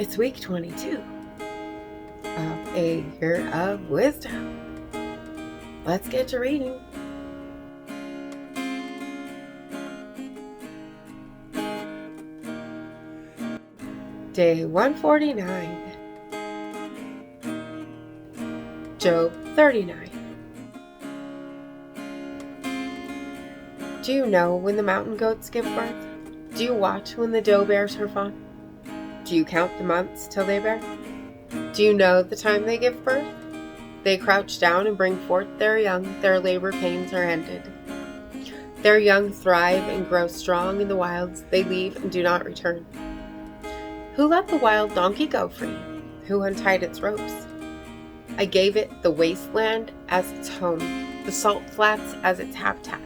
It's week 22 of a year of wisdom. Let's get to reading. Day 149. Job 39. Do you know when the mountain goats give birth? Do you watch when the doe bears her fawn? Do you count the months till they bear? Do you know the time they give birth? They crouch down and bring forth their young, their labor pains are ended. Their young thrive and grow strong in the wilds, they leave and do not return. Who let the wild donkey go free? Who untied its ropes? I gave it the wasteland as its home, the salt flats as its habitat.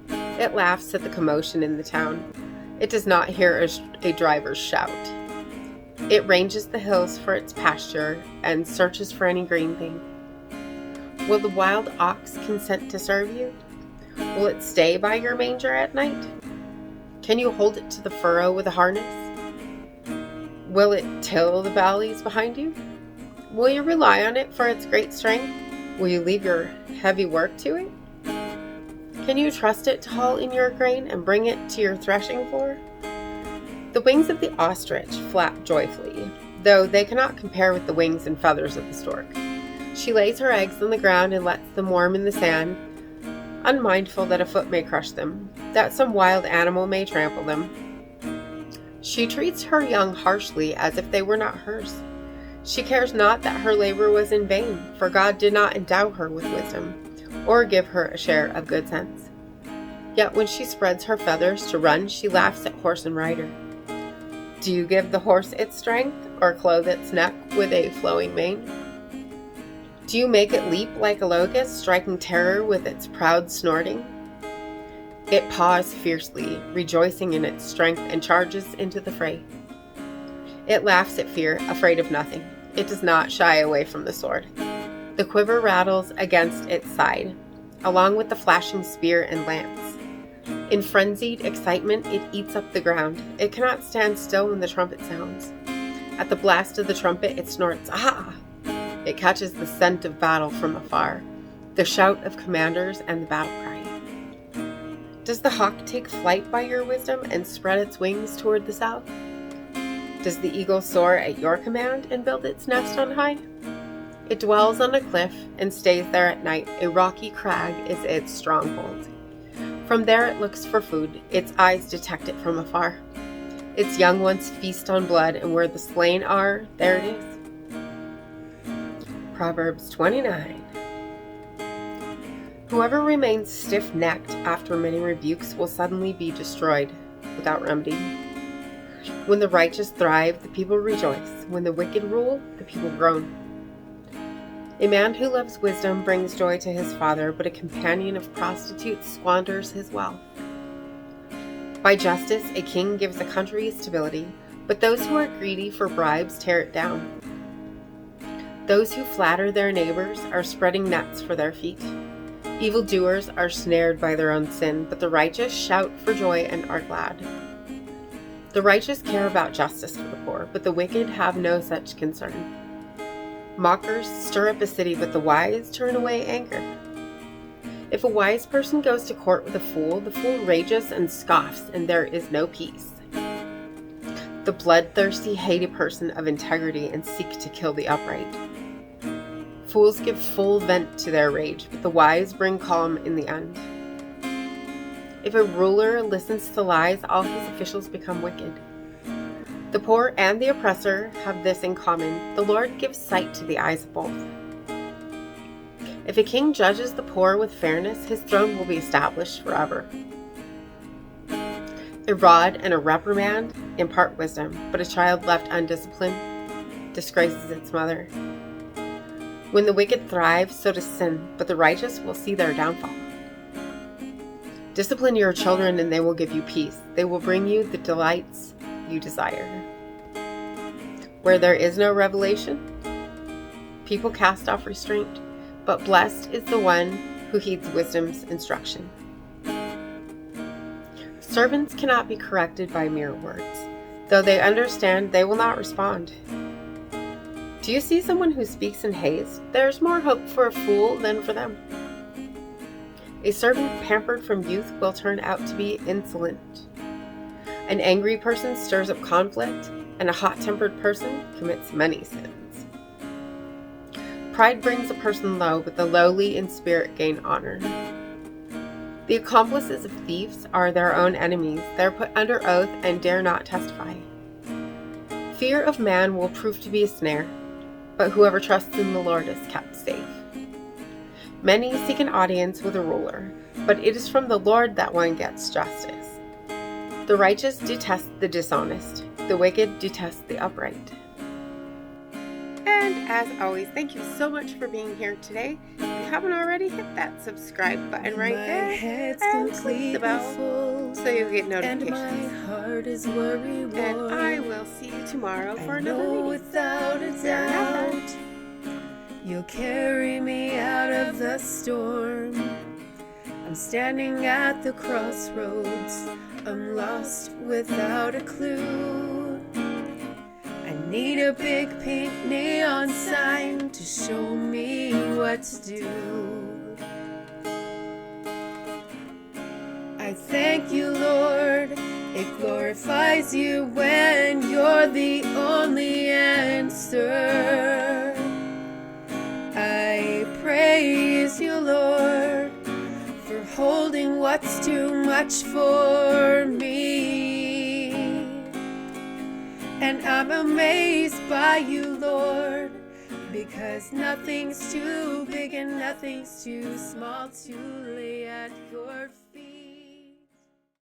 It laughs at the commotion in the town. It does not hear a driver's shout. It ranges the hills for its pasture and searches for any green thing. Will the wild ox consent to serve you? Will it stay by your manger at night? Can you hold it to the furrow with a harness? Will it till the valleys behind you? Will you rely on it for its great strength? Will you leave your heavy work to it? Can you trust it to haul in your grain and bring it to your threshing floor? The wings of the ostrich flap joyfully, though they cannot compare with the wings and feathers of the stork. She lays her eggs on the ground and lets them warm in the sand, unmindful that a foot may crush them, that some wild animal may trample them. She treats her young harshly as if they were not hers. She cares not that her labor was in vain, for God did not endow her with wisdom, or give her a share of good sense. Yet when she spreads her feathers to run, she laughs at horse and rider. Do you give the horse its strength, or clothe its neck with a flowing mane? Do you make it leap like a locust, striking terror with its proud snorting? It paws fiercely, rejoicing in its strength, and charges into the fray. It laughs at fear, afraid of nothing. It does not shy away from the sword. The quiver rattles against its side, along with the flashing spear and lance. In frenzied excitement, it eats up the ground. It cannot stand still when the trumpet sounds. At the blast of the trumpet, it snorts, "Ah!" It catches the scent of battle from afar, the shout of commanders and the battle cry. Does the hawk take flight by your wisdom and spread its wings toward the south? Does the eagle soar at your command and build its nest on high? It dwells on a cliff and stays there at night. A rocky crag is its stronghold. From there it looks for food. Its eyes detect it from afar. Its young ones feast on blood, and where the slain are, there it is. Proverbs 29. Whoever remains stiff-necked after many rebukes will suddenly be destroyed without remedy. When the righteous thrive, the people rejoice. When the wicked rule, the people groan. A man who loves wisdom brings joy to his father, but a companion of prostitutes squanders his wealth. By justice, a king gives a country stability, but those who are greedy for bribes tear it down. Those who flatter their neighbors are spreading nets for their feet. Evildoers are snared by their own sin, but the righteous shout for joy and are glad. The righteous care about justice for the poor, but the wicked have no such concern. Mockers stir up a city, but the wise turn away anger. If a wise person goes to court with the fool rages and scoffs, and there is no peace. The bloodthirsty hate a person of integrity and seek to kill the upright. Fools give full vent to their rage, but the wise bring calm in the end. If a ruler listens to lies, all his officials become wicked. The poor and the oppressor have this in common: the Lord gives sight to the eyes of both. If a king judges the poor with fairness, his throne will be established forever. A rod and a reprimand impart wisdom, but a child left undisciplined disgraces its mother. When the wicked thrive, so does sin, but the righteous will see their downfall. Discipline your children and they will give you peace. They will bring you the delights you desire. Where there is no revelation, people cast off restraint, but blessed is the one who heeds wisdom's instruction. Servants cannot be corrected by mere words. Though they understand, they will not respond. Do you see someone who speaks in haste? There's more hope for a fool than for them. A servant pampered from youth will turn out to be insolent. An angry person stirs up conflict, and a hot-tempered person commits many sins. Pride brings a person low, but the lowly in spirit gain honor. The accomplices of thieves are their own enemies. They are put under oath and dare not testify. Fear of man will prove to be a snare, but whoever trusts in the Lord is kept safe. Many seek an audience with a ruler, but it is from the Lord that one gets justice. The righteous detest the dishonest. The wicked detest the upright. And as always, thank you so much for being here today. If you haven't already, hit that subscribe button right there and click the bell so you'll get notifications. And I will see you tomorrow for another reading. Without a doubt, you'll carry me out of the storm. I'm standing at the crossroads. I'm lost without a clue. I need a big pink neon sign to show me what to do. I thank you, Lord. It glorifies you when you're the only answer. I praise you, Lord, for holding what's too much for me. And I'm amazed by you, Lord, because nothing's too big and nothing's too small to lay at your feet.